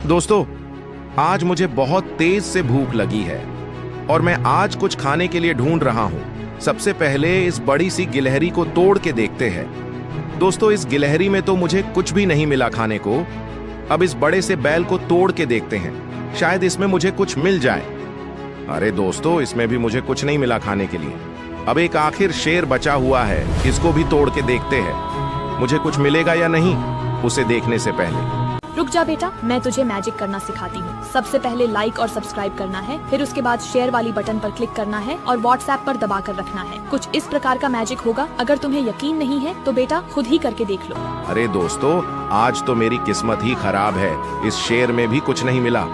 दोस्तों, आज मुझे बहुत तेज से भूख लगी है और मैं आज कुछ खाने के लिए ढूंढ रहा हूँ। सबसे पहले इस बड़ी सी गिलहरी को तोड़ के देखते हैं। दोस्तों, इस गिलहरी में तो मुझे कुछ भी नहीं मिला खाने को। अब इस बड़े से बैल को तोड़ के देखते हैं, शायद इसमें मुझे कुछ मिल जाए। अरे दोस्तों, इसमें भी मुझे कुछ नहीं मिला खाने के लिए। अब एक आखिर शेर बचा हुआ है, इसको भी तोड़ के देखते हैं, मुझे कुछ मिलेगा या नहीं उसे देखने से पहले। रुक जा बेटा, मैं तुझे मैजिक करना सिखाती हूँ। सबसे पहले लाइक और सब्सक्राइब करना है, फिर उसके बाद शेयर वाली बटन पर क्लिक करना है और व्हाट्सएप पर दबा कर रखना है। कुछ इस प्रकार का मैजिक होगा। अगर तुम्हें यकीन नहीं है तो बेटा खुद ही करके देख लो। अरे दोस्तों, आज तो मेरी किस्मत ही खराब है, इस शेर में भी कुछ नहीं मिला।